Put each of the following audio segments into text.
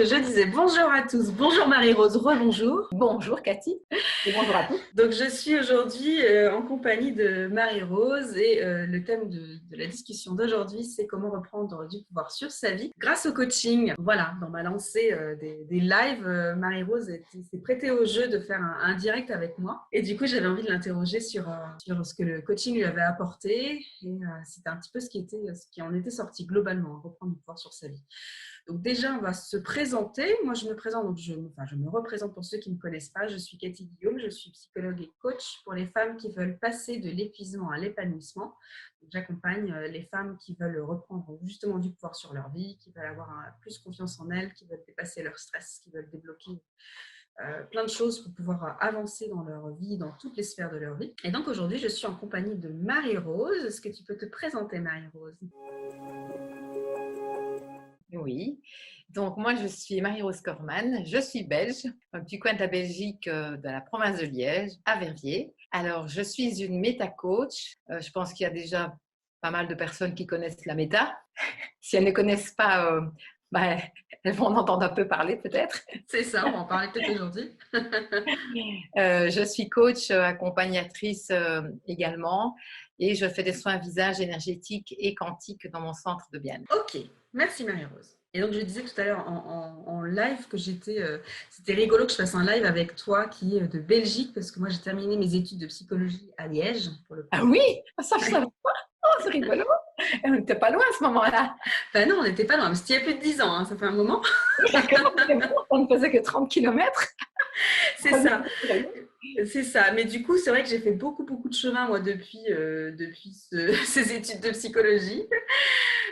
je disais bonjour à tous, bonjour Marie-Rose, rebonjour. Bonjour Cathy et bonjour à tous. Donc je suis aujourd'hui en compagnie de Marie-Rose et le thème de la discussion d'aujourd'hui, c'est comment reprendre du pouvoir sur sa vie grâce au coaching. Voilà, dans ma lancée des lives, Marie-Rose s'est prêtée au jeu de faire un direct avec moi. Et du coup, j'avais envie de l'interroger sur ce que le coaching lui avait apporté. Et c'était un petit peu ce qui en était sorti globalement, reprendre du pouvoir sur sa vie. Donc déjà, on va se présenter. Moi, je me présente, donc je me représente pour ceux qui ne me connaissent pas. Je suis Cathy Guillaume, je suis psychologue et coach pour les femmes qui veulent passer de l'épuisement à l'épanouissement. J'accompagne les femmes qui veulent reprendre justement du pouvoir sur leur vie, qui veulent avoir plus confiance en elles, qui veulent dépasser leur stress, qui veulent débloquer plein de choses pour pouvoir avancer dans leur vie, dans toutes les sphères de leur vie. Et donc aujourd'hui, je suis en compagnie de Marie-Rose. Est-ce que tu peux te présenter, Marie-Rose ? Oui, donc moi je suis Marie-Rose Corman, je suis belge, un petit coin de la Belgique, de la province de Liège, à Verviers. Alors je suis une méta-coach, je pense qu'il y a déjà pas mal de personnes qui connaissent la méta. Si elles ne connaissent pas, elles vont en entendre un peu parler peut-être. C'est ça, on va en parler peut-être aujourd'hui. Je suis coach, accompagnatrice également et je fais des soins visage énergétiques et quantiques dans mon centre de bien-être. Ok, merci Marie-Rose. Et donc je disais tout à l'heure en live que c'était rigolo que je fasse un live avec toi qui est de Belgique parce que moi j'ai terminé mes études de psychologie à Liège. Ah oui, ça je savais pas. Oh, c'est rigolo. On n'était pas loin à ce moment-là. Ben non, on n'était pas loin, mais c'était il y a plus de 10 ans, hein, ça fait un moment. On ne faisait que 30 km. C'est ça. C'est ça. Mais du coup, c'est vrai que j'ai fait beaucoup de chemin, moi, depuis ces études de psychologie.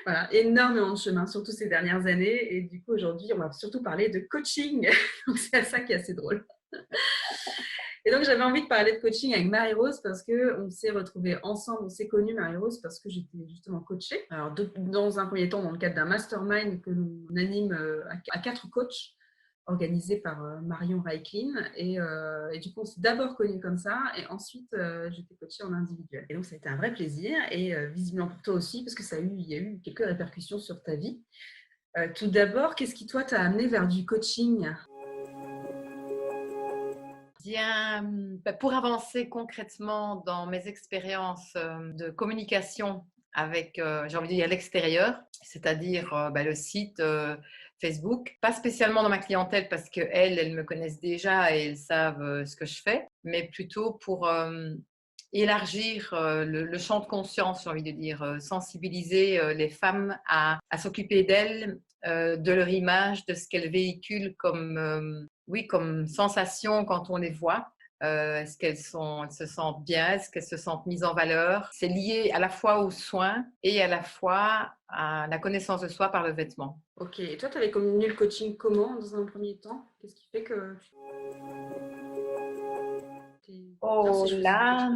Voilà, énormément de chemin, surtout ces dernières années. Et du coup, aujourd'hui, on va surtout parler de coaching. Donc, c'est ça qui est assez drôle. Et donc, j'avais envie de parler de coaching avec Marie-Rose parce qu'on s'est retrouvés ensemble, on s'est connus, Marie-Rose, parce que j'étais justement coachée. Alors, dans un premier temps, dans le cadre d'un mastermind que l'on anime à 4 coachs, organisé par Marion Reiklin. Et du coup, on s'est d'abord connus comme ça. Et ensuite, j'étais coachée en individuel. Et donc, ça a été un vrai plaisir. Et visiblement pour toi aussi, parce que il y a eu quelques répercussions sur ta vie. Tout d'abord, qu'est-ce qui, toi, t'a amené vers du coaching ? Bien, pour avancer concrètement dans mes expériences de communication avec, j'ai envie de dire, l'extérieur, c'est-à-dire le site Facebook, pas spécialement dans ma clientèle parce qu'elles me connaissent déjà et elles savent ce que je fais, mais plutôt pour élargir le champ de conscience, j'ai envie de dire, sensibiliser les femmes à s'occuper d'elles, de leur image, de ce qu'elles véhiculent comme sensation quand on les voit. Est-ce qu'elles se sentent bien? Est-ce qu'elles se sentent mises en valeur? C'est lié à la fois aux soins et à la fois à la connaissance de soi par le vêtement. Ok, et toi, tu avais connu le coaching comment dans un premier temps ? Qu'est-ce qui fait que Oh là,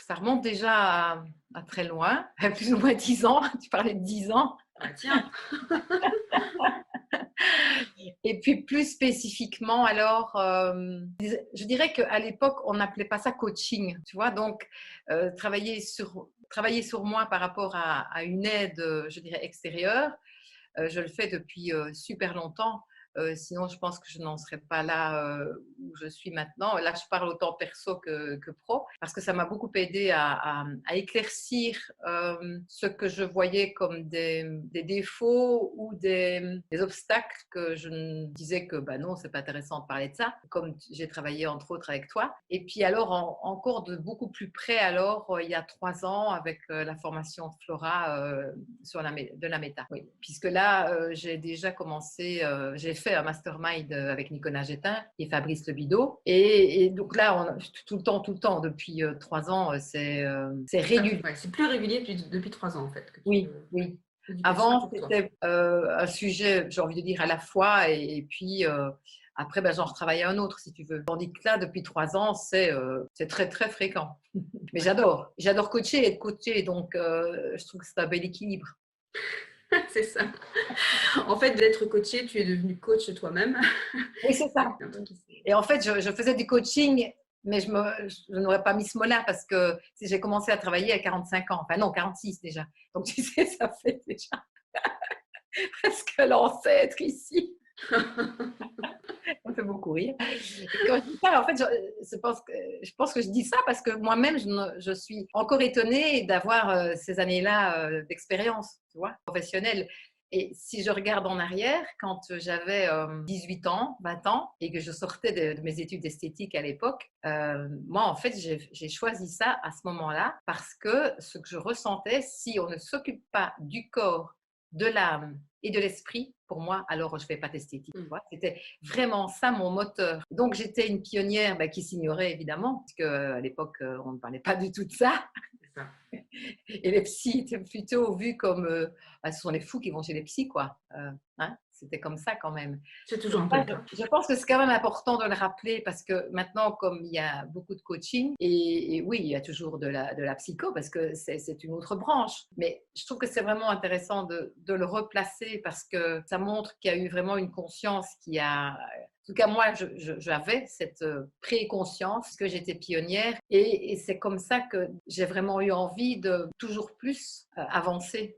ça remonte déjà à très loin, à plus ou moins 10 ans. Tu parlais de 10 ans. Ah, tiens. Et puis plus spécifiquement, alors, je dirais qu'à l'époque, on n'appelait pas ça coaching, tu vois. Donc, travailler sur moi par rapport à une aide, je dirais, extérieure, je le fais depuis super longtemps. Sinon, je pense que je n'en serais pas là où je suis maintenant. Là, je parle autant perso que pro, parce que ça m'a beaucoup aidé à éclaircir ce que je voyais comme des défauts ou des obstacles que je me disais que non, c'est pas intéressant de parler de ça, comme j'ai travaillé entre autres avec toi. Et puis alors, encore de beaucoup plus près, alors, il y a 3 ans, avec la formation de Flora de la méta. Oui. Puisque là, j'ai déjà commencé, j'ai fait un mastermind avec Nicolas Gétin et Fabrice Lebido. Et donc là, tout le temps, depuis 3 ans, c'est régulier. Ouais, c'est plus régulier depuis 3 ans, en fait. Oui. Avant, c'était un sujet, j'ai envie de dire, à la fois, et puis après, j'en retravaillais un autre, si tu veux. Tandis que là, depuis 3 ans, c'est très, très fréquent. Mais j'adore coacher et être coachée, donc je trouve que c'est un bel équilibre. C'est ça. En fait, d'être coaché, tu es devenu coach toi-même. Oui, c'est ça. Et en fait, je faisais du coaching, mais je n'aurais pas mis ce mot-là parce que j'ai commencé à travailler à 45 ans. Enfin non, 46 déjà. Donc tu sais, ça fait déjà presque l'ancêtre ici. Ça me fait beaucoup rire. Et quand je dis ça, en fait, je pense que je dis ça parce que moi-même, je suis encore étonnée d'avoir ces années-là d'expérience, tu vois, professionnelle. Et si je regarde en arrière, quand j'avais 18 ans, 20 ans, et que je sortais de mes études d'esthétique à l'époque, moi, en fait, j'ai choisi ça à ce moment-là parce que ce que je ressentais, si on ne s'occupe pas du corps, de l'âme et de l'esprit, pour moi, alors je ne fais pas d'esthétique. Tu vois. C'était vraiment ça mon moteur. Donc j'étais une pionnière qui s'ignorait évidemment, parce qu'à l'époque, on ne parlait pas du tout de ça. C'est ça. Et les psys étaient plutôt vus comme ce sont les fous qui vont chez les psys, quoi. Hein, c'était comme ça quand même. C'est toujours un peu le cas. Je pense que c'est quand même important de le rappeler parce que maintenant, comme il y a beaucoup de coaching, et oui, il y a toujours de la psycho parce que c'est une autre branche, mais je trouve que c'est vraiment intéressant de le replacer parce que ça montre qu'il y a eu vraiment une conscience qui a... En tout cas, moi, j'avais cette pré-conscience que j'étais pionnière et c'est comme ça que j'ai vraiment eu envie de toujours plus avancer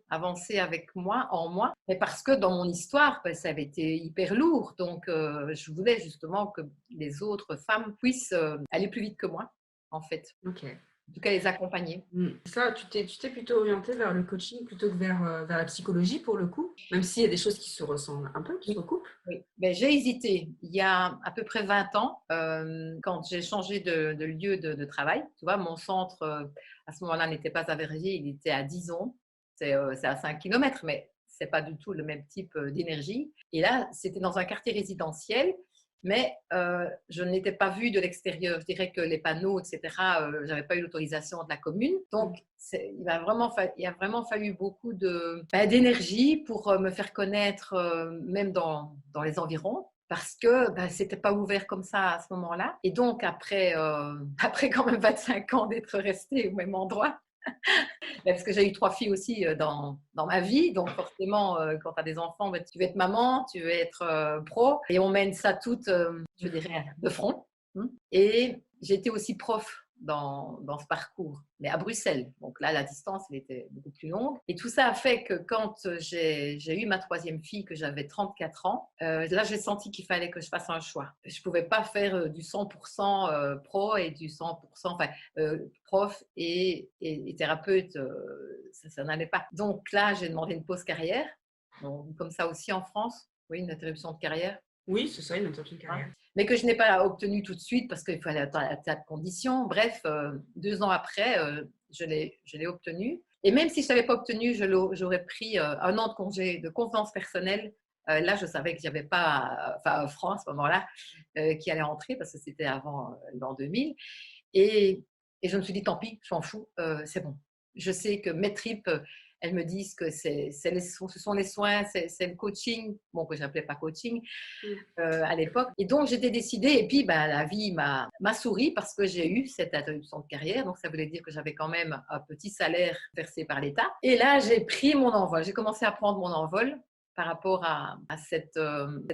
avec moi, en moi. Mais parce que dans mon histoire, ça avait été hyper lourd. Donc, je voulais justement que les autres femmes puissent aller plus vite que moi, en fait. Ok. En tout cas, les accompagner. Ça, tu t'es plutôt orientée vers le coaching plutôt que vers la psychologie pour le coup, même s'il y a des choses qui se ressemblent un peu, qui se recoupent. Oui, ben, j'ai hésité. Il y a à peu près 20 ans, quand j'ai changé de lieu de travail. Tu vois, mon centre, à ce moment-là, n'était pas à Verviers, il était à Dizon. C'est à 5 kilomètres, mais ce n'est pas du tout le même type d'énergie. Et là, c'était dans un quartier résidentiel, mais je ne l'étais pas vue de l'extérieur. Je dirais que les panneaux, etc., je n'avais pas eu l'autorisation de la commune. Donc, il a vraiment fallu beaucoup d'énergie pour me faire connaître, même dans les environs. Parce que c'était pas ouvert comme ça à ce moment-là. Et donc, après quand même 25 ans d'être restée au même endroit, parce que j'ai eu 3 filles aussi dans ma vie. Donc, forcément, quand tu as des enfants, tu veux être maman, tu veux être pro. Et on mène ça toutes, je dirais, de front. Et j'étais aussi prof dans ce parcours, mais à Bruxelles. Donc là, la distance, elle était beaucoup plus longue. Et tout ça a fait que quand j'ai eu ma 3e fille, que j'avais 34 ans, là, j'ai senti qu'il fallait que je fasse un choix. Je ne pouvais pas faire du 100% pro et du 100%, enfin, prof et thérapeute, ça n'allait pas. Donc là, j'ai demandé une pause carrière, donc, comme ça aussi en France, oui, une interruption de carrière. Oui, c'est ça, une interruption de carrière. Mais que je n'ai pas obtenu tout de suite parce qu'il fallait attendre à tas de conditions. Bref, 2 ans après, je l'ai obtenu. Et même si je ne l'avais pas obtenu, j'aurais pris 1 an de congé de convenance personnelle. Là, je savais que je n'avais pas, enfin, France à ce moment-là, qui allait rentrer parce que c'était avant l'an 2000. Et je me suis dit, tant pis, je m'en fous, c'est bon. Je sais que mes tripes, elles me disent que ce sont les soins, c'est le coaching, bon, que je n'appelais pas coaching à l'époque. Et donc, j'étais décidée, et puis la vie m'a souri parce que j'ai eu cette interruption de carrière. Donc, ça voulait dire que j'avais quand même un petit salaire versé par l'État. Et là, j'ai pris mon envol. J'ai commencé à prendre mon envol par rapport à cette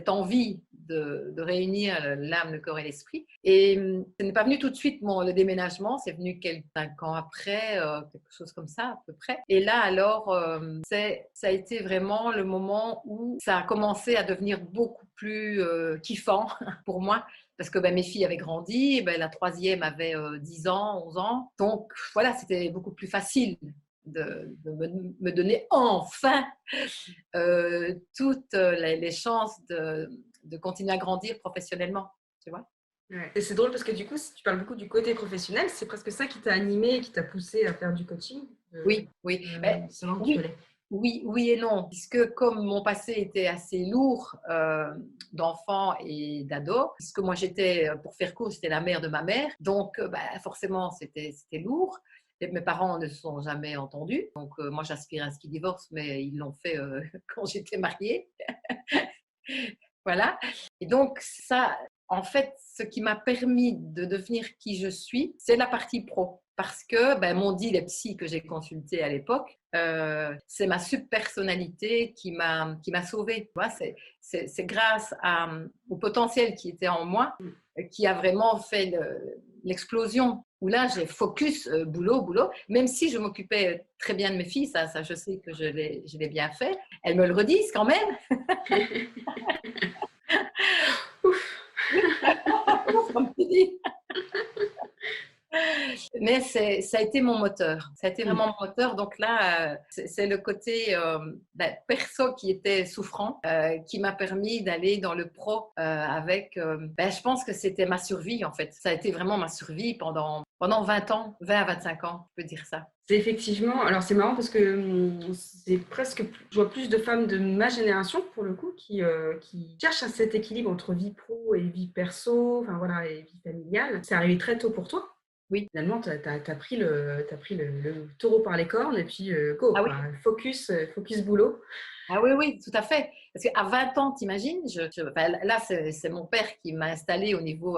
envie de réunir l'âme, le corps et l'esprit. Et ce n'est pas venu tout de suite, le déménagement, c'est venu 5 ans après, quelque chose comme ça à peu près. Et là, alors, ça a été vraiment le moment où ça a commencé à devenir beaucoup plus kiffant pour moi. Parce que mes filles avaient grandi, la 3e avait 10 ans, 11 ans. Donc voilà, c'était beaucoup plus facile de me donner enfin toutes les chances de continuer à grandir professionnellement, tu vois. Ouais. Et c'est drôle parce que du coup, si tu parles beaucoup du côté professionnel, c'est presque ça qui t'a animé et qui t'a poussé à faire du coaching. Oui. Selon que tu allais. Oui et non, puisque comme mon passé était assez lourd d'enfants et d'ados, puisque moi pour faire court, j'étais la mère de ma mère, donc forcément c'était lourd. Et mes parents ne se sont jamais entendus, donc moi j'aspire à ce qu'ils divorcent, mais ils l'ont fait quand j'étais mariée. Voilà. Et donc ça, en fait, ce qui m'a permis de devenir qui je suis, c'est la partie pro. Parce que, m'ont dit les psys que j'ai consultés à l'époque, c'est ma subpersonnalité qui m'a sauvée. C'est grâce au potentiel qui était en moi qui a vraiment fait l'explosion. Où là, j'ai focus, boulot, même si je m'occupais très bien de mes filles, ça je sais que je l'ai bien fait. Elles me le redisent quand même. Ouf. Ça me dit. Mais ça a été mon moteur. Ça a été vraiment mon moteur. Donc là, c'est le côté perso qui était souffrant, qui m'a permis d'aller dans le pro avec. Je pense que c'était ma survie en fait. Ça a été vraiment ma survie pendant 20 ans, 20 à 25 ans, je peux dire ça. C'est effectivement, alors c'est marrant parce que c'est presque, je vois plus de femmes de ma génération pour le coup qui cherchent cet équilibre entre vie pro et vie perso, enfin voilà, et vie familiale. C'est arrivé très tôt pour toi. Oui. Finalement, tu as pris le taureau par les cornes et puis go, Ah oui. focus boulot. Ah oui, oui, tout à fait. Parce qu'à 20 ans, t'imagines, là, c'est mon père qui m'a installée au niveau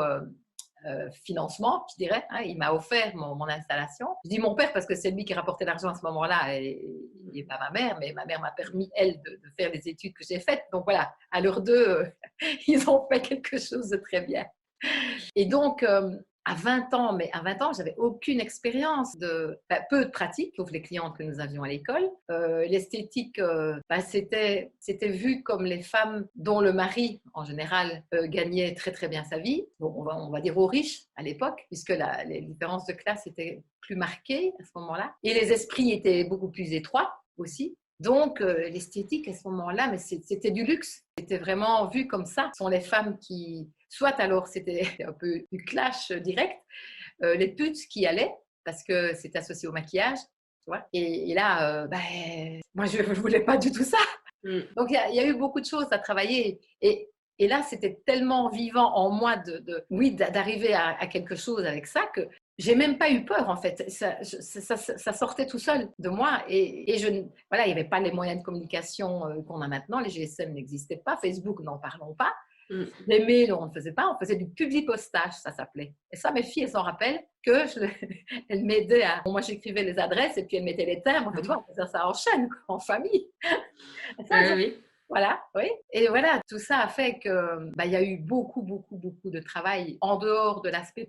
financement, je dirais. Hein, il m'a offert mon installation. Je dis mon père parce que c'est lui qui rapportait l'argent à ce moment-là et pas ma mère, mais ma mère m'a permis, elle, de faire les études que j'ai faites. Donc voilà, à leurs deux, ils ont fait quelque chose de très bien. Et donc, à 20 ans, j'avais aucune expérience peu de pratique, sauf les clientes que nous avions à l'école. L'esthétique, c'était vu comme les femmes dont le mari, en général, gagnait très très bien sa vie. Bon, on va dire aux riches à l'époque, puisque les différences de classe étaient plus marquées à ce moment-là. Et les esprits étaient beaucoup plus étroits aussi. Donc, l'esthétique à ce moment-là, mais c'était du luxe. C'était vraiment vu comme ça. Ce sont les femmes qui, soit alors c'était un peu du clash direct, les putes qui allaient parce que c'était associé au maquillage, tu vois. Et là, moi je ne voulais pas du tout ça. Donc il y a eu beaucoup de choses à travailler. Et là, c'était tellement vivant en moi d'arriver à quelque chose avec ça que j'ai même pas eu peur en fait. Ça sortait tout seul de moi et voilà, il n'y avait pas les moyens de communication qu'on a maintenant. Les GSM n'existaient pas, Facebook, n'en parlons pas. Les mails, on ne faisait pas, on faisait du publipostage, ça s'appelait. Et ça, mes filles, elles s'en rappellent elles m'aidaient à. Bon, moi, j'écrivais les adresses et puis elles mettaient les termes. En fait, on faisait ça en chaîne, en famille. Ça, Oui. Voilà, oui. Et voilà, tout ça a fait que il y a eu beaucoup, beaucoup, beaucoup de travail en dehors de l'aspect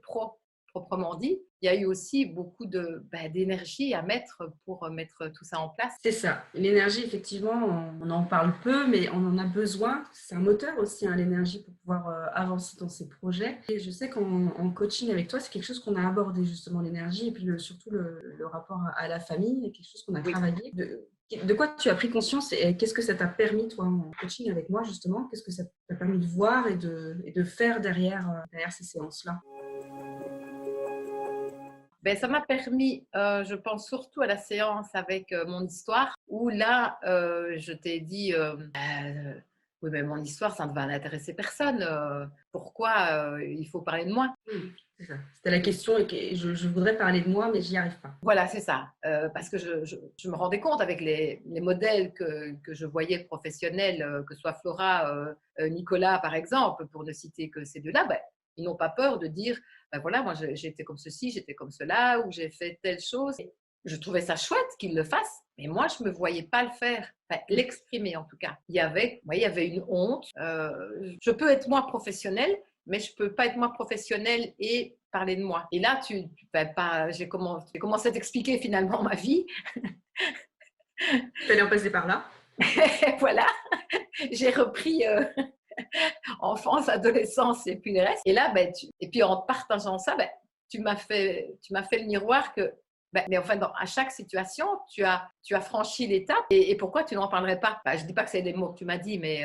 proprement dit. Il y a eu aussi beaucoup d'énergie à mettre pour mettre tout ça en place. C'est ça. L'énergie, effectivement, on en parle peu, mais on en a besoin. C'est un moteur aussi, hein, l'énergie, pour pouvoir avancer dans ses projets. Et je sais qu'en coaching avec toi, c'est quelque chose qu'on a abordé, justement, l'énergie, et puis surtout le rapport à la famille, quelque chose qu'on a travaillé. De quoi tu as pris conscience et qu'est-ce que ça t'a permis, toi, en coaching avec moi, justement? Qu'est-ce que ça t'a permis de voir et de faire derrière ces séances-là? Ça m'a permis, je pense surtout à la séance avec mon histoire, où là, je t'ai dit, oui, mais mon histoire, ça ne va n'intéresser personne. Pourquoi il faut parler de moi? C'est ça. C'était la question et je voudrais parler de moi, mais j'y arrive pas. Voilà, c'est ça. Parce que je me rendais compte avec les modèles que je voyais professionnels, que ce soit Flora, Nicolas, par exemple, pour ne citer que ces deux-là, ils n'ont pas peur de dire, voilà, moi j'ai été comme ceci, j'étais comme cela, ou j'ai fait telle chose. Et je trouvais ça chouette qu'ils le fassent, mais moi je ne me voyais pas le faire, l'exprimer en tout cas. Il y avait une honte. Je peux être moi professionnelle, mais je ne peux pas être moi professionnelle et parler de moi. Et là, j'ai commencé à t'expliquer finalement ma vie. Tu allais en passer par là. Voilà, j'ai repris enfance, adolescence et puis le reste. Et là, et puis en partageant ça, tu m'as fait le miroir que, mais enfin, à chaque situation, tu as franchi l'étape. Et pourquoi tu n'en parlerais pas? Je ne dis pas que c'est des mots que tu m'as dit, mais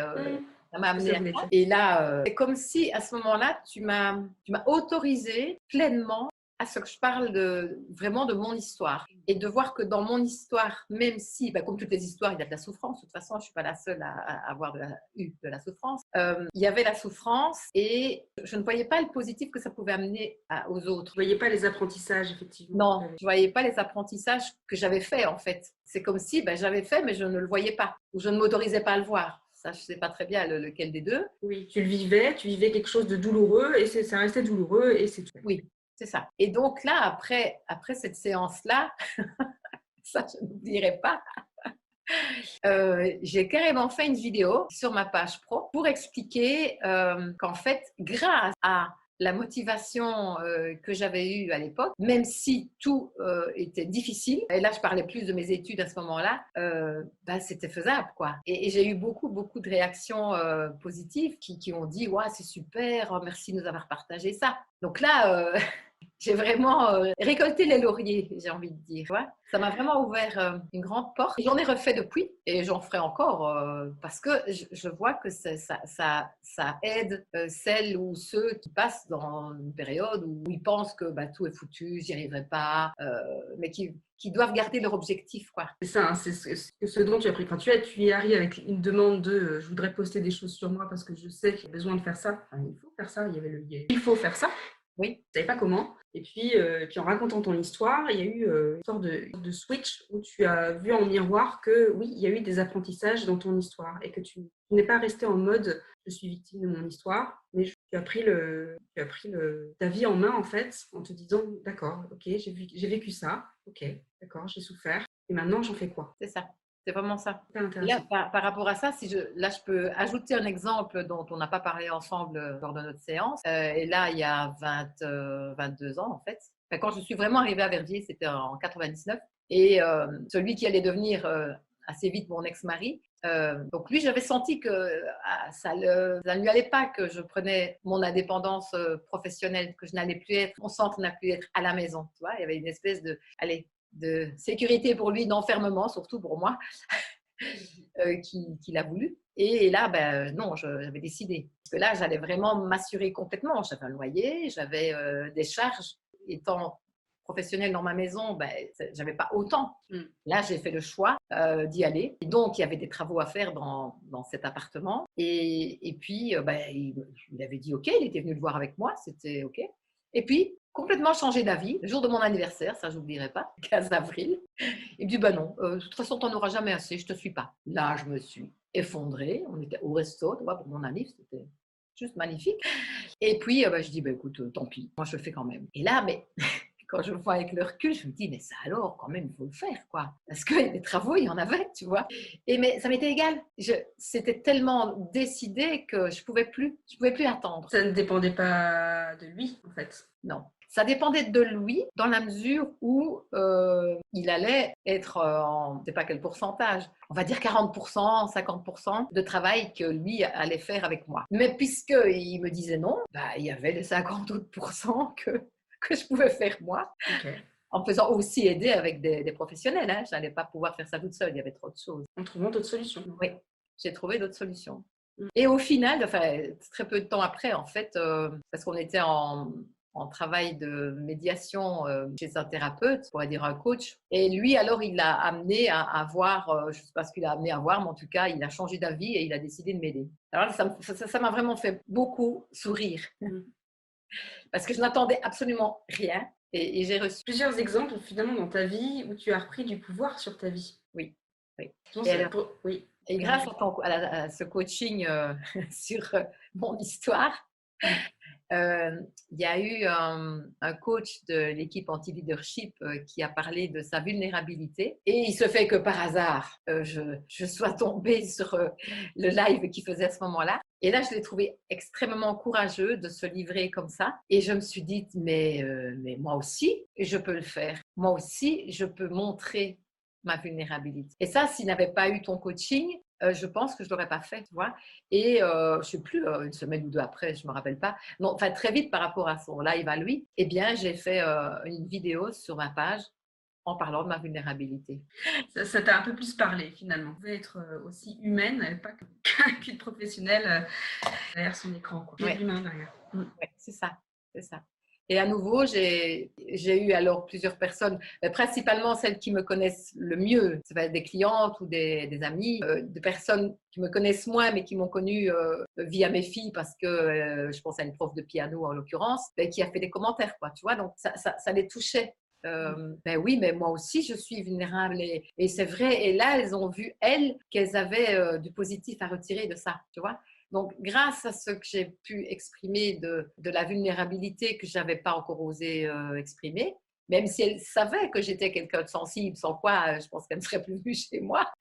ça m'a amené à ça. Et là, c'est comme si à ce moment-là, tu m'as autorisé pleinement à ce que je parle vraiment de mon histoire. Et de voir que dans mon histoire, même si, comme toutes les histoires, il y a de la souffrance, de toute façon, je ne suis pas la seule à avoir eu de la souffrance, il y avait la souffrance et je ne voyais pas le positif que ça pouvait amener aux autres. Je ne voyais pas les apprentissages, effectivement. Non, je ne voyais pas les apprentissages que j'avais faits, en fait. C'est comme si j'avais fait, mais je ne le voyais pas, ou je ne m'autorisais pas à le voir. Ça, je ne sais pas très bien lequel des deux. Oui, tu vivais quelque chose de douloureux et ça restait douloureux et c'est tout. Oui, c'est ça. Et donc là, après cette séance-là, ça, je n'oublierai pas, j'ai carrément fait une vidéo sur ma page pro pour expliquer qu'en fait, grâce à la motivation que j'avais eue à l'époque, même si tout était difficile, et là je parlais plus de mes études à ce moment-là, bah, c'était faisable quoi. Et j'ai eu beaucoup, beaucoup de réactions positives qui ont dit ouais, c'est super, oh, merci de nous avoir partagé ça. Donc là, j'ai vraiment récolté les lauriers, j'ai envie de dire. Ouais. Ça m'a vraiment ouvert une grande porte. J'en ai refait depuis et j'en ferai encore parce que je vois que ça aide celles ou ceux qui passent dans une période où ils pensent que bah, tout est foutu, j'y arriverai pas, mais qui doivent garder leur objectif. Quoi. C'est ça, hein, c'est ce dont tu as pris. Enfin, tu y arrives avec une demande de je voudrais poster des choses sur moi parce que je sais qu'il y a besoin de faire ça. Enfin, il faut faire ça. Il faut faire ça. Oui. Je ne savais pas comment. Et puis en racontant ton histoire, il y a eu une sorte de switch où tu as vu en miroir que oui, il y a eu des apprentissages dans ton histoire et que tu n'es pas resté en mode je suis victime de mon histoire, mais tu as pris ta vie en main en fait en te disant d'accord, ok, j'ai vécu ça, ok, d'accord, j'ai souffert et maintenant j'en fais quoi? C'est ça. C'est vraiment ça. C'est Là, par rapport à ça, là, je peux ajouter un exemple dont on n'a pas parlé ensemble lors de notre séance. Et là, il y a 22 ans, en fait. Enfin, quand je suis vraiment arrivée à Verviers, c'était en 99. Et celui qui allait devenir assez vite mon ex-mari, donc lui, j'avais senti que ça ne lui allait pas que je prenais mon indépendance professionnelle, que je n'allais plus être, mon centre n'a plus être à la maison. Tu vois, il y avait une espèce de, allez, de sécurité pour lui, d'enfermement, surtout pour moi, qu'il a voulu. Et là, ben, non, j'avais décidé. Parce que là, j'allais vraiment m'assurer complètement. J'avais un loyer, j'avais des charges. Étant professionnelle dans ma maison, ben, j'avais pas autant. Là, j'ai fait le choix d'y aller. Et donc, il y avait des travaux à faire dans cet appartement. Et puis, ben, il avait dit OK, il était venu le voir avec moi, c'était OK. Et puis, complètement changé d'avis, le jour de mon anniversaire, ça, je n'oublierai pas, 15 avril. Il me dit, bah non, de toute façon, tu n'en auras jamais assez, je ne te suis pas. Là, je me suis effondrée. On était au resto, tu vois, pour mon anniv, c'était juste magnifique. Et puis, bah, je dis, bah, écoute, tant pis, moi, je le fais quand même. Et là, mais quand je le vois avec le recul, je me dis, mais ça alors, quand même, il faut le faire, quoi. Parce que les travaux, il y en avait, tu vois. Mais ça m'était égal. C'était tellement décidé que je pouvais plus attendre. Ça ne dépendait pas de lui, en fait. Non. Ça dépendait de lui dans la mesure où il allait être en, je ne sais pas quel pourcentage, on va dire 40%, 50% de travail que lui allait faire avec moi. Mais puisqu'il me disait non, bah, il y avait les 50 autres pourcents que je pouvais faire moi. Okay. En me faisant aussi aider avec des professionnels. Hein. Je n'allais pas pouvoir faire ça toute seule, il y avait trop de choses. En trouvant d'autres solutions. Oui, j'ai trouvé d'autres solutions. Et au final, enfin, très peu de temps après, en fait, parce qu'on était en travail de médiation chez un thérapeute, on pourrait dire un coach. Et lui, alors, il l'a amené à voir, je ne sais pas ce qu'il a amené à voir, mais en tout cas, il a changé d'avis et il a décidé de m'aider. Alors, ça m'a vraiment fait beaucoup sourire. Parce que je n'attendais absolument rien et j'ai reçu plusieurs exemples finalement dans ta vie où tu as repris du pouvoir sur ta vie. Oui, oui. Oui. Et grâce à ce coaching sur mon histoire, il y a eu un coach de l'équipe anti-leadership qui a parlé de sa vulnérabilité. Et il se fait que par hasard, je sois tombée sur le live qu'il faisait à ce moment-là. Et là, je l'ai trouvé extrêmement courageux de se livrer comme ça. Et je me suis dit, mais moi aussi, je peux le faire. Moi aussi, je peux montrer ma vulnérabilité. Et ça, s'il n'avait pas eu ton coaching, je pense que je ne l'aurais pas fait, tu vois. Et je ne sais plus, une semaine ou deux après, je ne me rappelle pas. Non, enfin, très vite par rapport à son live à lui, eh bien, j'ai fait une vidéo sur ma page en parlant de ma vulnérabilité. Ça t'a un peu plus parlé, finalement. Vous pouvez être aussi humaine, pas qu'une professionnelle derrière son écran, quoi. Ouais. Humain derrière. Ouais, c'est ça, c'est ça. Et à nouveau, j'ai eu alors plusieurs personnes, principalement celles qui me connaissent le mieux, ça va être des clientes ou des amis, des personnes qui me connaissent moins mais qui m'ont connue via mes filles parce que je pense à une prof de piano en l'occurrence, qui a fait des commentaires, quoi, tu vois, donc ça les touchait. Ben oui, mais moi aussi je suis vulnérable et c'est vrai. Et là, elles ont vu, elles, qu'elles avaient du positif à retirer de ça, tu vois. Donc, grâce à ce que j'ai pu exprimer de la vulnérabilité que je n'avais pas encore osé exprimer, même si elles savaient que j'étais quelqu'un de sensible, sans quoi je pense qu'elles ne seraient plus venues chez moi,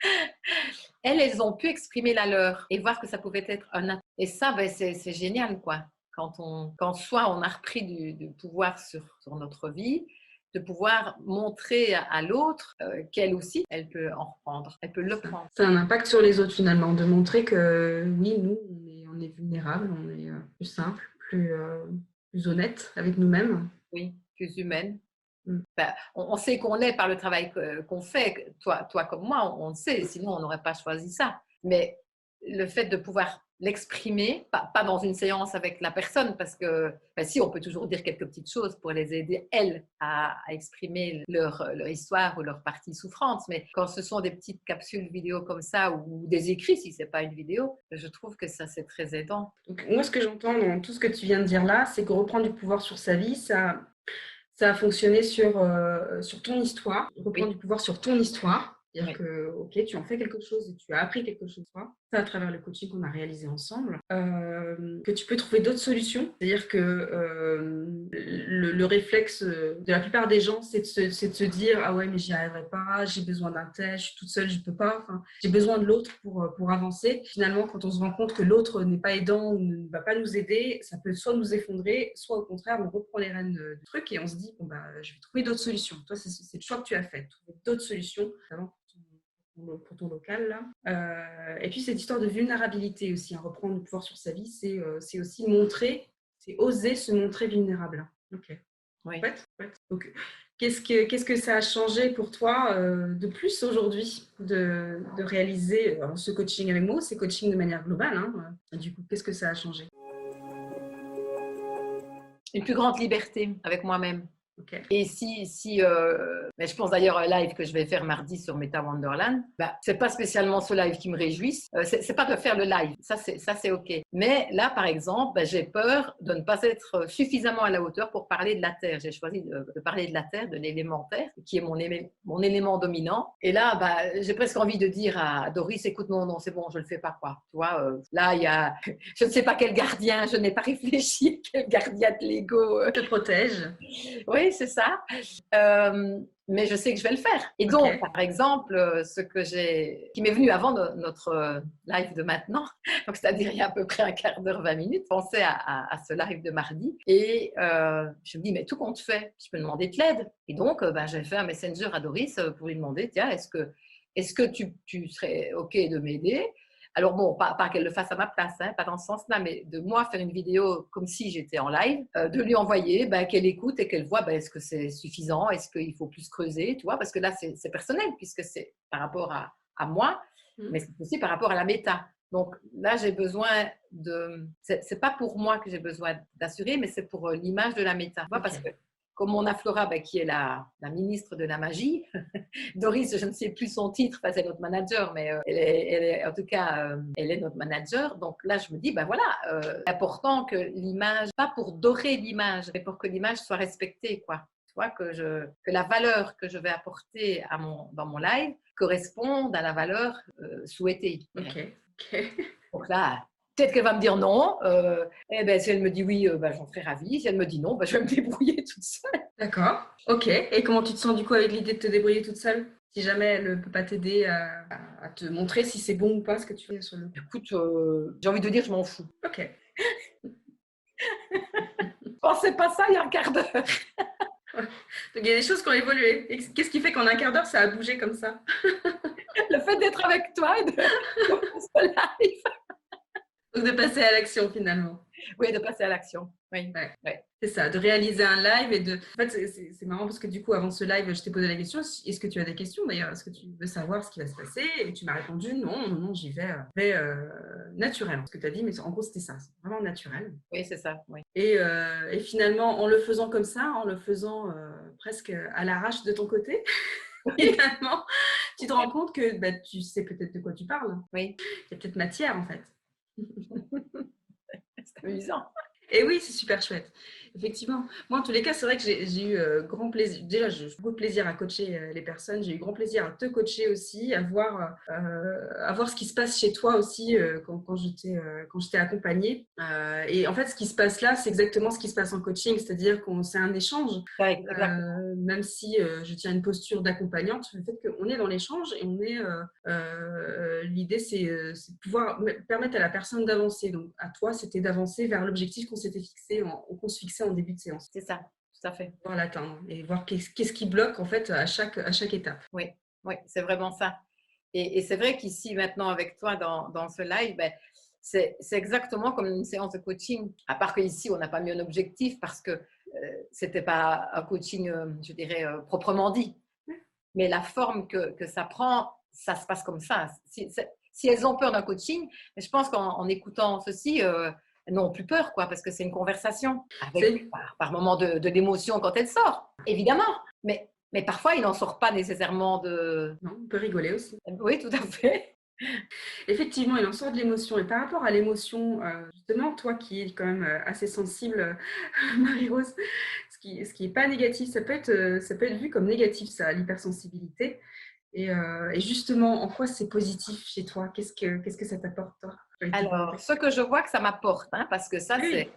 elles ont pu exprimer la leur et voir que ça pouvait être un atout. Et ça, ben, c'est génial, quoi. quand soit on a repris du pouvoir sur notre vie, de pouvoir montrer à l'autre qu'elle aussi, elle peut en reprendre, elle peut le prendre. C'est un impact sur les autres finalement, de montrer que oui, nous, on est vulnérables, on est plus simple, plus honnête avec nous-mêmes. Oui, plus humaine. Ben, on sait qu'on l'est par le travail qu'on fait, toi comme moi, on le sait, sinon on n'aurait pas choisi ça. Mais le fait de pouvoir l'exprimer, pas dans une séance avec la personne, parce que ben, si, on peut toujours dire quelques petites choses pour les aider, elles, à exprimer leur histoire ou leur partie souffrante, mais quand ce sont des petites capsules vidéo comme ça, ou des écrits, si ce n'est pas une vidéo, je trouve que ça, c'est très aidant. Donc, moi, ce que j'entends dans tout ce que tu viens de dire là, c'est que reprendre du pouvoir sur sa vie, ça a fonctionné sur ton histoire, reprendre du pouvoir sur ton histoire. C'est-à-dire que, ok, tu en fais quelque chose et tu as appris quelque chose, toi, ça à travers le coaching qu'on a réalisé ensemble, que tu peux trouver d'autres solutions. C'est-à-dire que le réflexe de la plupart des gens, c'est de se dire « Ah ouais, mais j'y arriverai pas, j'ai besoin d'un tel, je suis toute seule, je peux pas, enfin, j'ai besoin de l'autre pour avancer. » Finalement, quand on se rend compte que l'autre n'est pas aidant ou ne va pas nous aider, ça peut soit nous effondrer, soit au contraire, on reprend les rênes du truc et on se dit « Bon, bah, je vais trouver d'autres solutions. » Toi, c'est le choix que tu as fait, trouver d'autres solutions, notamment pour ton local là. Et puis cette histoire de vulnérabilité aussi, hein, reprendre le pouvoir sur sa vie, c'est aussi montrer, c'est oser se montrer vulnérable. Ok. Oui. Ouais. Donc, qu'est-ce que ça a changé pour toi de plus aujourd'hui de réaliser ce coaching avec moi, c'est coaching de manière globale, hein, du coup, qu'est-ce que ça a changé? Une plus grande liberté avec moi-même. Okay. Et mais je pense d'ailleurs à un live que je vais faire mardi sur Meta Wonderland, c'est pas spécialement ce live qui me réjouisse, c'est pas de faire le live, ça c'est ok. Mais là par exemple, j'ai peur de ne pas être suffisamment à la hauteur pour parler de la Terre. J'ai choisi de parler de la Terre, de l'élément Terre, qui est mon élément dominant. Et là, j'ai presque envie de dire à Doris, écoute, non, c'est bon, je le fais pas quoi. Tu vois, là il y a, je ne sais pas quel gardien, je n'ai pas réfléchi, quel gardien de l'ego te protège. Oui, c'est ça. Mais je sais que je vais le faire. Et donc, par exemple, qui m'est venu avant notre live de maintenant, donc c'est-à-dire il y a à peu près un quart d'heure, 20 minutes, je pensais à ce live de mardi. Et je me dis, mais tout compte fait, je peux demander de l'aide. Et donc, j'ai fait un messenger à Doris pour lui demander, tiens, est-ce que tu serais OK de m'aider? Alors bon, pas qu'elle le fasse à ma place, hein, pas dans ce sens-là, mais de moi faire une vidéo comme si j'étais en live, de lui envoyer, qu'elle écoute et qu'elle voit est-ce que c'est suffisant, est-ce qu'il faut plus creuser, tu vois, parce que là c'est personnel puisque c'est par rapport à moi, mais c'est aussi par rapport à la méta. Donc là, j'ai besoin c'est pas pour moi que j'ai besoin d'assurer, mais c'est pour l'image de la méta, tu vois, parce que comme on a Flora, qui est la ministre de la magie, Doris, je ne sais plus son titre, c'est notre manager, mais elle est, en tout cas, elle est notre manager. Donc là, je me dis, voilà, c'est important que l'image, pas pour dorer l'image, mais pour que l'image soit respectée, quoi. Tu vois, que la valeur que je vais apporter dans mon live corresponde à la valeur souhaitée. Ok. Donc là, peut-être qu'elle va me dire non. Si elle me dit oui, j'en serai ravie. Si elle me dit non, je vais me débrouiller toute seule. D'accord. Ok. Et comment tu te sens du coup avec l'idée de te débrouiller toute seule? Si jamais elle ne peut pas t'aider à te montrer si c'est bon ou pas ce que tu fais sur le... Écoute, j'ai envie de dire, je m'en fous. Ok. Je pensais pas ça il y a un quart d'heure. Donc il y a des choses qui ont évolué. Qu'est-ce qui fait qu'en un quart d'heure, ça a bougé comme ça? Le fait d'être avec toi et de ce live. Donc de passer à l'action finalement. Oui, de passer à l'action. Oui. Ouais. C'est ça, de réaliser un live et de... En fait, c'est marrant parce que du coup, avant ce live, je t'ai posé la question, est-ce que tu as des questions d'ailleurs? Est-ce que tu veux savoir ce qui va se passer? Et tu m'as répondu, non, j'y vais naturel. Ce que tu as dit, mais en gros, c'était ça, c'est vraiment naturel. Oui, c'est ça, oui. Et finalement, en le faisant comme ça, en le faisant presque à l'arrache de ton côté, finalement, tu te rends compte que tu sais peut-être de quoi tu parles. Oui. Il y a peut-être matière en fait. C'est amusant. Et oui, c'est super chouette. Effectivement. Moi, en tous les cas, c'est vrai que j'ai eu grand plaisir. Déjà, j'ai beaucoup de plaisir à coacher les personnes. J'ai eu grand plaisir à te coacher aussi, à voir ce qui se passe chez toi aussi quand je t'ai accompagnée. Et en fait, ce qui se passe là, c'est exactement ce qui se passe en coaching, c'est-à-dire qu'on c'est un échange. Ouais, même si je tiens une posture d'accompagnante, le fait qu'on est dans l'échange et on est l'idée, c'est de pouvoir permettre à la personne d'avancer. Donc, à toi, c'était d'avancer vers l'objectif qu'on s'était fixé, qu'on se fixait en début de séance. C'est ça, tout à fait. Voir l'atteindre et voir qu'est-ce qui bloque en fait à chaque étape. Oui, oui, c'est vraiment ça. Et c'est vrai qu'ici, maintenant, avec toi, dans ce live, ben, c'est exactement comme une séance de coaching. À part qu'ici, on n'a pas mis un objectif parce que ce n'était pas un coaching, je dirais, proprement dit. Mais la forme que ça prend, ça se passe comme ça. Si elles ont peur d'un coaching, je pense qu'en écoutant ceci, elles n'ont plus peur, quoi, parce que c'est une conversation avec, par moment de l'émotion quand elle sort, évidemment. Mais parfois, il n'en sort pas nécessairement de… Non, on peut rigoler aussi. Oui, tout à fait. Effectivement, il en sort de l'émotion. Et par rapport à l'émotion, justement, toi qui es quand même assez sensible, Marie-Rose, ce qui est pas négatif, ça peut être vu comme négatif, ça, l'hypersensibilité. Et justement, en quoi c'est positif chez toi? Qu'est-ce que ça t'apporte, toi? Alors, ce que je vois que ça m'apporte, hein, parce que ça, Oui,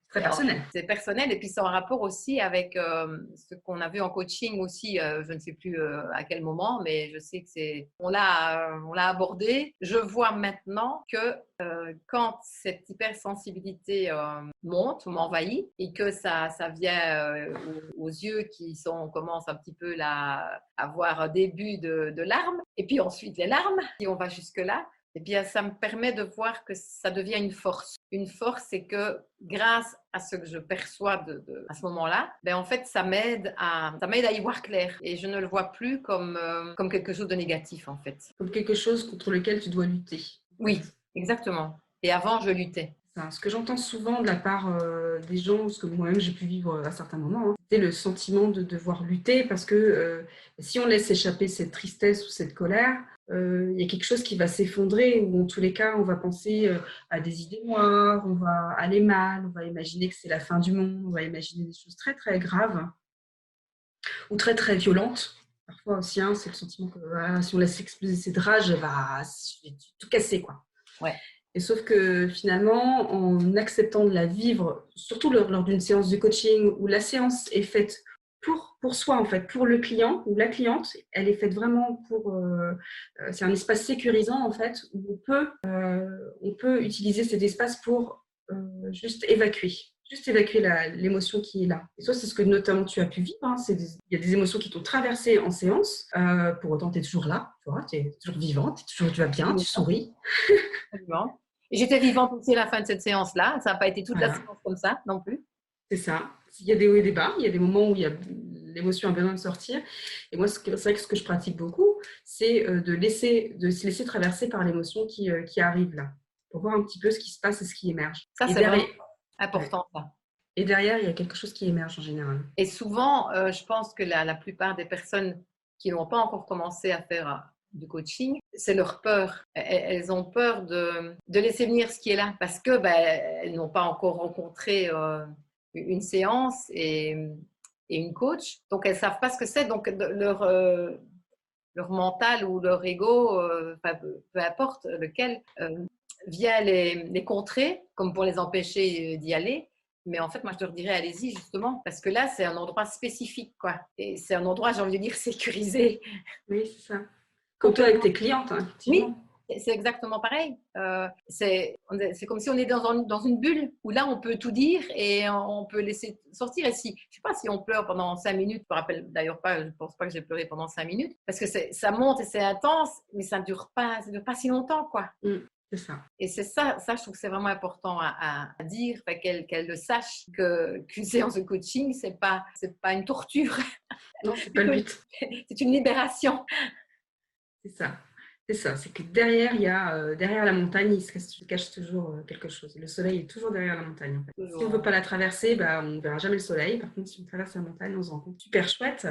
très personnel. c'est personnel et puis c'est en rapport aussi avec ce qu'on a vu en coaching aussi, je ne sais plus à quel moment, mais je sais que on l'a abordé. Je vois maintenant que quand cette hypersensibilité monte ou m'envahit et que ça vient aux yeux qui commencent un petit peu là, à voir un début de larmes et puis ensuite les larmes, si on va jusque-là, eh bien, ça me permet de voir que ça devient une force. Une force, c'est que grâce à ce que je perçois à ce moment-là, ben en fait, ça m'aide à y voir clair. Et je ne le vois plus comme quelque chose de négatif, en fait. Comme quelque chose contre lequel tu dois lutter. Oui, exactement. Et avant, je luttais. Ce que j'entends souvent de la part des gens, ce que moi-même j'ai pu vivre à certains moments, c'est le sentiment de devoir lutter parce que si on laisse échapper cette tristesse ou cette colère, il y a quelque chose qui va s'effondrer ou en tous les cas, on va penser à des idées noires, on va aller mal, on va imaginer que c'est la fin du monde, on va imaginer des choses très très graves ou très très violentes. Parfois aussi, c'est le sentiment que si on laisse exploser cette rage, elle va tout casser, quoi. Ouais. Et sauf que finalement, en acceptant de la vivre, surtout lors d'une séance de coaching où la séance est faite pour soi, en fait, pour le client ou la cliente, elle est faite vraiment c'est un espace sécurisant, en fait, où on peut utiliser cet espace pour juste évacuer l'émotion qui est là. Et toi, c'est ce que notamment tu as pu vivre. Il y a des émotions qui t'ont traversé en séance. Pour autant, tu es toujours là, tu es toujours vivante, tu vas bien, tu souris. Absolument. Et j'étais vivante aussi à la fin de cette séance-là. Ça n'a pas été toute la séance comme ça non plus. C'est ça. Il y a des hauts et des bas. Il y a des moments où l'émotion a besoin de sortir. Et moi, c'est vrai que ce que je pratique beaucoup, c'est de se laisser traverser par l'émotion qui arrive là, pour voir un petit peu ce qui se passe et ce qui émerge. Ça, c'est vraiment important. Ouais. Ça. Et derrière, il y a quelque chose qui émerge en général. Et souvent, je pense que la plupart des personnes qui n'ont pas encore commencé à faire du coaching, c'est leur peur. Elles ont peur de laisser venir ce qui est là parce que elles n'ont pas encore rencontré une séance et une coach. Donc, elles ne savent pas ce que c'est. Donc, leur mental ou leur ego, peu importe lequel, vient les contrer, comme pour les empêcher d'y aller. Mais en fait, moi, je leur dirais, allez-y, justement, parce que là, c'est un endroit spécifique, quoi. Et c'est un endroit, j'ai envie de dire, sécurisé. Oui, c'est ça. Comme toi avec tes clientes, effectivement. Oui, c'est exactement pareil. C'est comme si on est dans une bulle où là, on peut tout dire et on peut laisser sortir. Et je ne sais pas si on pleure pendant 5 minutes, je me rappelle d'ailleurs pas, je ne pense pas que j'ai pleuré pendant 5 minutes, parce que ça monte et c'est intense, mais ça ne dure pas si longtemps, quoi. C'est ça. Et c'est ça, je trouve que c'est vraiment important à dire, qu'elle le sache qu'une séance de coaching, c'est pas une torture. Non, c'est pas le but. C'est une libération. C'est ça. C'est ça. C'est que derrière, derrière la montagne, il se cache toujours quelque chose. Le soleil est toujours derrière la montagne. En fait. Si on ne veut pas la traverser, on ne verra jamais le soleil. Par contre, si on traverse la montagne, on se rend compte. Super chouette.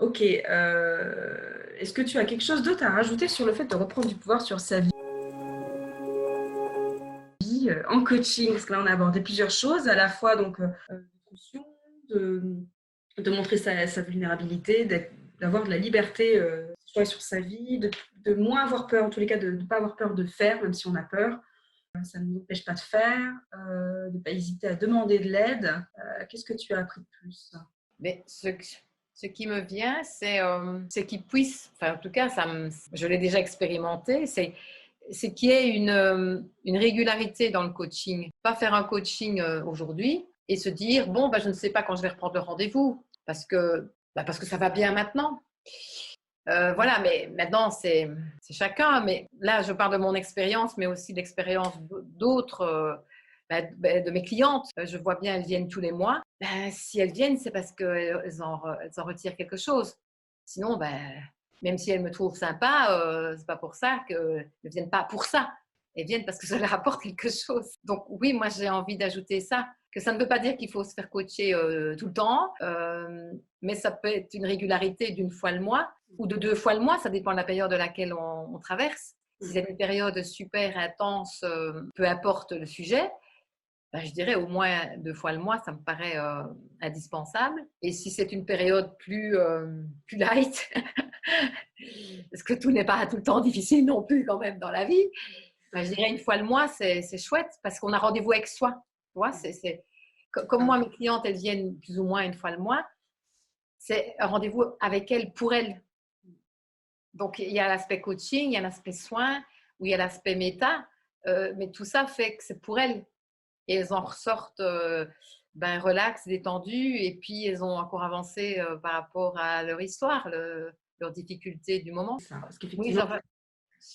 Ok. Est-ce que tu as quelque chose d'autre à rajouter sur le fait de reprendre du pouvoir sur sa vie en coaching? Parce que là, on a abordé plusieurs choses, à la fois donc de montrer sa vulnérabilité, d'avoir de la liberté sur sa vie, de moins avoir peur, en tous les cas, de ne pas avoir peur de faire, même si on a peur. Ça ne nous empêche pas de faire, de ne pas hésiter à demander de l'aide. Qu'est-ce que tu as appris de plus? Mais ce qui me vient, c'est qu'ils puissent, enfin en tout cas, je l'ai déjà expérimenté, c'est c'est qu'il y ait une régularité dans le coaching. Pas faire un coaching aujourd'hui et se dire, bon, je ne sais pas quand je vais reprendre le rendez-vous parce que ça va bien maintenant. Voilà, mais maintenant, c'est chacun. Mais là, je parle de mon expérience, mais aussi de l'expérience d'autres, de mes clientes. Je vois bien, elles viennent tous les mois. Si elles viennent, c'est parce qu'elles en retirent quelque chose. Sinon, même si elles me trouvent sympa, c'est pas pour ça qu'elles ne viennent pas pour ça. Elles viennent parce que ça leur apporte quelque chose. Donc oui, moi, j'ai envie d'ajouter ça. Que ça ne veut pas dire qu'il faut se faire coacher tout le temps, mais ça peut être une régularité d'une fois le mois ou de 2 fois le mois, ça dépend de la période de laquelle on traverse. Si c'est une période super intense, peu importe le sujet, je dirais au moins 2 fois le mois, ça me paraît indispensable. Et si c'est une période plus light, parce que tout n'est pas tout le temps difficile non plus quand même dans la vie, je dirais 1 fois le mois, c'est chouette parce qu'on a rendez-vous avec soi. Tu vois, comme moi, mes clientes, elles viennent plus ou moins 1 fois le mois, c'est un rendez-vous avec elles pour elles. Donc, il y a l'aspect coaching, il y a l'aspect soin, ou il y a l'aspect méta, mais tout ça fait que c'est pour elles. Et elles en ressortent relax, détendues, et puis elles ont encore avancé par rapport à leur histoire, leurs difficultés du moment. Ça, parce Oui, qu'effectivement,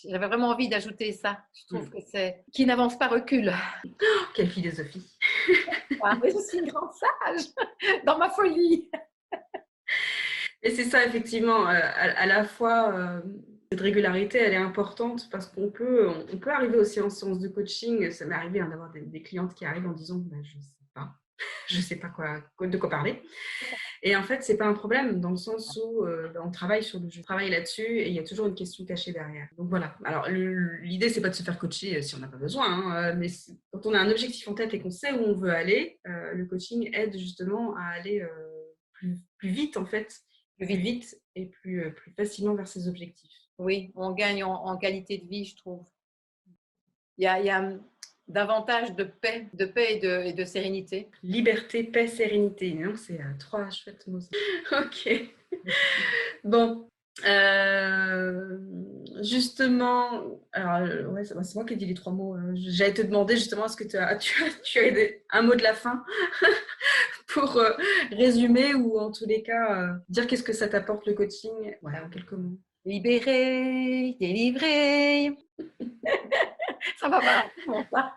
j'avais vraiment envie d'ajouter ça. Je trouve que c'est qui n'avance pas recule. quelle philosophie. Mais je suis une grande sage dans ma folie. Et c'est ça, effectivement, à la fois, cette régularité, elle est importante parce qu'on peut arriver aussi en séance de coaching. Ça m'est arrivé d'avoir des clientes qui arrivent en disant je sais pas de quoi parler. Et en fait, c'est pas un problème dans le sens où on travaille sur le jeu, on travaille là-dessus et il y a toujours une question cachée derrière. Donc voilà. Alors l'idée, c'est pas de se faire coacher si on n'a pas besoin, hein, mais quand on a un objectif en tête et qu'on sait où on veut aller, le coaching aide justement à aller plus vite en fait. Plus vite et plus facilement vers ses objectifs. Oui, on gagne en qualité de vie, je trouve. Il y a davantage de paix et de sérénité. Liberté, paix, sérénité. Non, c'est 3 chouettes mots. Ok. Bon. Justement, alors ouais, c'est moi qui ai dit les 3 mots. J'allais te demander justement, est-ce que tu as un mot de la fin pour résumer ou en tous les cas dire qu'est-ce que ça t'apporte le coaching en quelques mots. Libéré, délivré. Ça va pas, bon, ça.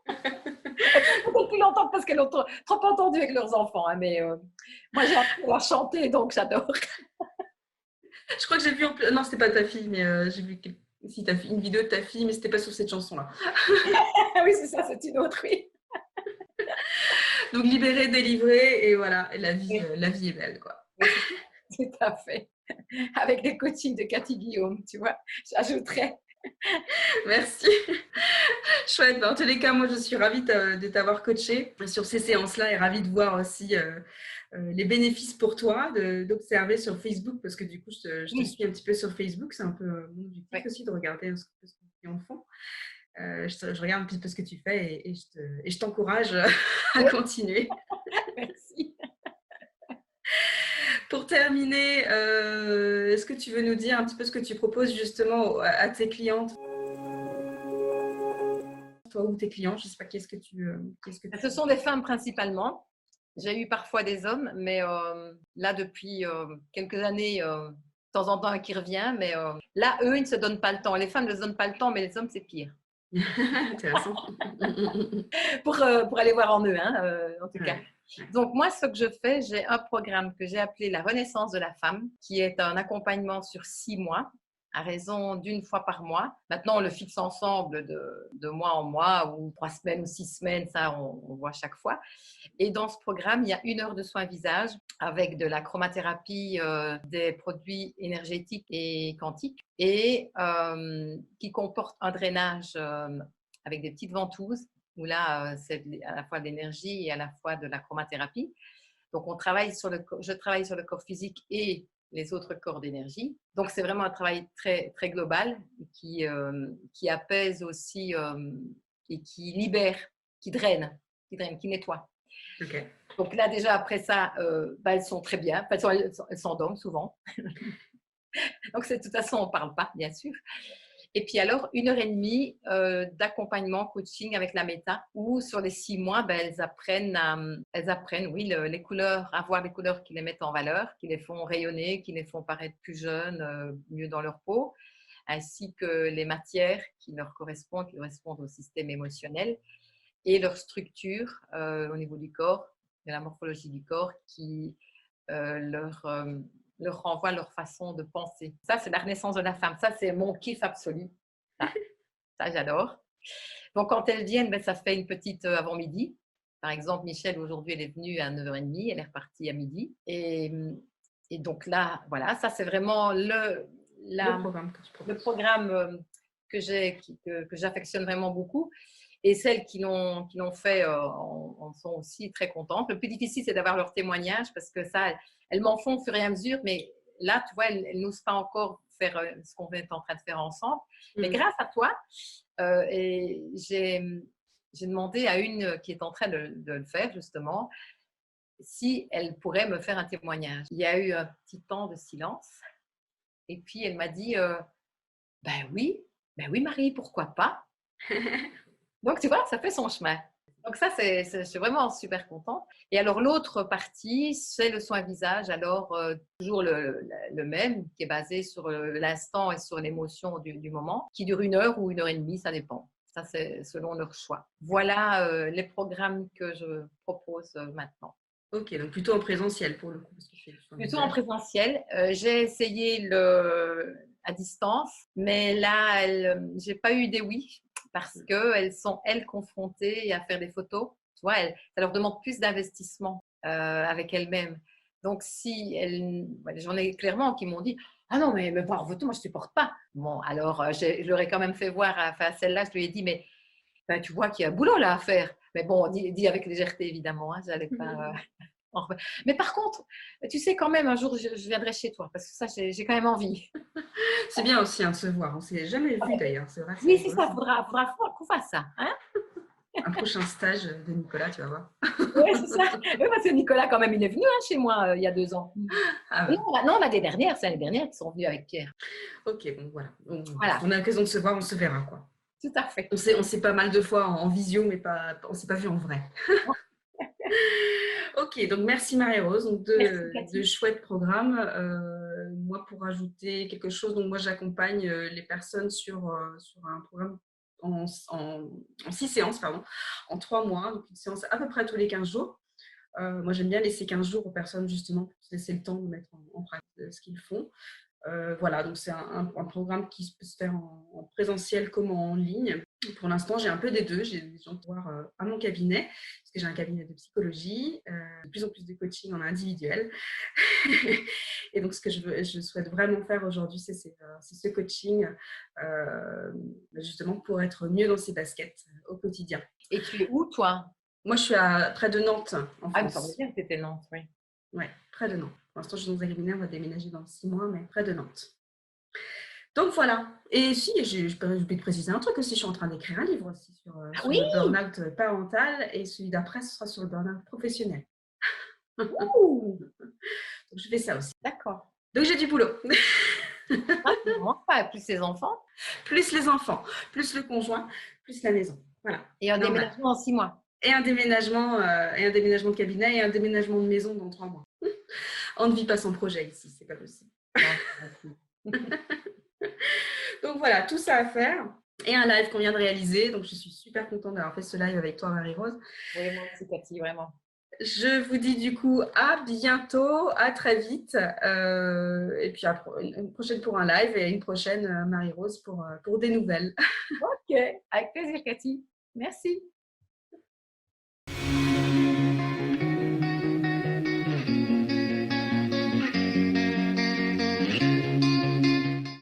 Peut-être plus longtemps parce qu'elles l'ont trop entendu avec leurs enfants. Hein, mais moi, j'ai appris à chanter, donc j'adore. Je crois que j'ai vu non, c'était pas ta fille, mais j'ai vu une vidéo de ta fille, mais c'était pas sur cette chanson-là. Oui, c'est ça, c'est une autre, oui. Donc libéré, délivré, et voilà, et la vie est belle, quoi. Oui, tout à fait. Avec les coachings de Cathy Guillaume, tu vois, j'ajouterais. Merci. Chouette. En tous les cas, moi, je suis ravie de t'avoir coaché sur ces séances-là et ravie de voir aussi les bénéfices pour toi, d'observer sur Facebook, parce que du coup, je te suis un petit peu sur Facebook. C'est un peu mon objectif aussi de regarder ce que tu en font. Je regarde un petit peu ce que tu fais et je t'encourage à continuer. Merci. Pour terminer, est-ce que tu veux nous dire un petit peu ce que tu proposes justement à tes clientes? Toi ou tes clients, je ne sais pas, qu'est-ce que tu Ce sont des femmes principalement. J'ai eu parfois des hommes, mais là, depuis quelques années, de temps en temps, un qui revient. Mais là, eux, ils ne se donnent pas le temps. Les femmes ne se donnent pas le temps, mais les hommes, c'est pire. Intéressant. pour aller voir en eux, hein, en tout cas. Donc, moi, ce que je fais, j'ai un programme que j'ai appelé la Renaissance de la femme, qui est un accompagnement sur 6 mois, à raison d'1 fois par mois. Maintenant, on le fixe ensemble de mois en mois, ou 3 semaines ou 6 semaines, ça, on voit chaque fois. Et dans ce programme, il y a 1 heure de soins visage avec de la chromathérapie, des produits énergétiques et quantiques, et qui comporte un drainage avec des petites ventouses, où là, c'est à la fois de l'énergie et à la fois de la chromathérapie. Donc, je travaille sur le corps physique et les autres corps d'énergie. Donc, c'est vraiment un travail très, très global qui apaise aussi et qui libère, qui draine, qui nettoie. Okay. Donc là, déjà, après ça, elles sont très bien. Enfin, elles s'endorment souvent. Donc, de toute façon, on ne parle pas, bien sûr. Et puis alors, 1 heure et demie d'accompagnement, coaching avec la méta, où sur les 6 mois, ben, elles apprennent, oui, les couleurs, à voir les couleurs qui les mettent en valeur, qui les font rayonner, qui les font paraître plus jeunes, mieux dans leur peau, ainsi que les matières qui leur correspondent, qui correspondent au système émotionnel, et leur structure au niveau du corps, de la morphologie du corps, qui leur renvoie leur façon de penser. Ça, c'est la renaissance de la femme. Ça, c'est mon kiff absolu. Ça, ça j'adore. Donc, quand elles viennent, ben, ça fait une petite avant-midi. Par exemple, Michel, aujourd'hui, elle est venue à 9h30, elle est repartie à midi. Et donc là, voilà, ça, c'est vraiment le programme que j'affectionne vraiment beaucoup. Et celles qui l'ont fait en sont aussi très contentes. Le plus difficile, c'est d'avoir leur témoignage parce que ça, elles m'en font au fur et à mesure. Mais là, tu vois, elles n'osent pas encore faire ce qu'on est en train de faire ensemble. Mais grâce à toi, et j'ai demandé à une qui est en train de le faire, justement, si elle pourrait me faire un témoignage. Il y a eu un petit temps de silence. Et puis, elle m'a dit, ben oui, Marie, pourquoi pas? Donc, tu vois, ça fait son chemin. Donc ça, je suis vraiment super contente. Et alors, l'autre partie, c'est le soin visage. Alors, toujours le même, qui est basé sur l'instant et sur l'émotion du moment, qui dure 1 heure ou 1 heure et demie, ça dépend. Ça, c'est selon leur choix. Voilà les programmes que je propose maintenant. Ok, donc plutôt en présentiel pour le coup. Parce que plutôt en présentiel. J'ai essayé à distance, mais là, j'ai pas eu des oui parce qu'elles sont, elles, confrontées à faire des photos. Tu vois, ça leur demande plus d'investissement avec elles-mêmes. Donc, si j'en ai clairement qui m'ont dit ah non, mais voir en photo, moi, je ne supporte pas. Bon, alors, je leur ai quand même fait voir à celle-là, je lui ai dit mais ben, tu vois qu'il y a un boulot là à faire. Mais bon, dit avec légèreté, évidemment. Hein, j'allais pas. Mais par contre, tu sais, quand même, un jour, je viendrai chez toi parce que ça, j'ai quand même envie. C'est bien aussi de se voir. On ne s'est jamais vu d'ailleurs. C'est vrai. Oui, c'est ça. Il faudra qu'on fasse ça. Hein. Un prochain stage de Nicolas, tu vas voir. Oui, c'est ça. Oui, parce que Nicolas, quand même, il est venu chez moi il y a 2 ans. Ah ouais. Non, l'année dernière, c'est l'année dernière qu'ils sont venus avec Pierre. Ok, bon, voilà. Voilà. On a l'occasion de se voir, on se verra, quoi. Tout à fait. On s'est pas mal de fois en visio, mais on ne s'est pas vu en vrai. Ok, donc merci Marie-Rose. Donc de chouettes programmes. Moi, pour ajouter quelque chose, donc moi j'accompagne les personnes sur un programme en 6 séances, pardon, en 3 mois, donc une séance à peu près tous les 15 jours. Moi, j'aime bien laisser 15 jours aux personnes justement pour laisser le temps de mettre en pratique ce qu'ils font. Voilà, donc c'est un programme qui peut se faire en présentiel comme en ligne. Pour l'instant, j'ai un peu des deux. J'ai des gens pour voir à mon cabinet, parce que j'ai un cabinet de psychologie, de plus en plus de coaching en individuel. Et donc, ce que je souhaite vraiment faire aujourd'hui, c'est ce coaching, justement pour être mieux dans ses baskets au quotidien. Et tu es où, toi? Moi, je suis près de Nantes, en France. Ah, il me semblait bien que tu étais Nantes, oui. Oui, près de Nantes. Pour l'instant, je suis dans un cabinet, on va déménager dans 6 mois, mais près de Nantes. Donc voilà. Et si, je peux te préciser un truc aussi, je suis en train d'écrire un livre aussi sur le burn-out parental et celui d'après, ce sera sur le burn-out professionnel. Donc je fais ça aussi. D'accord. Donc j'ai du boulot. Pas plus les enfants. Plus les enfants, plus le conjoint, plus la maison. Voilà. Et un déménagement en 6 mois. Et un déménagement de cabinet et un déménagement de maison dans 3 mois. On ne vit pas sans projet ici, c'est pas possible. Donc voilà, tout ça à faire. Et un live qu'on vient de réaliser. Donc je suis super contente d'avoir fait ce live avec toi, Marie-Rose. Oui, moi aussi, Cathy, vraiment. Je vous dis du coup à bientôt, à très vite. Et puis une prochaine pour un live et une prochaine, Marie-Rose, pour des nouvelles. Ok, avec plaisir, Cathy. Merci.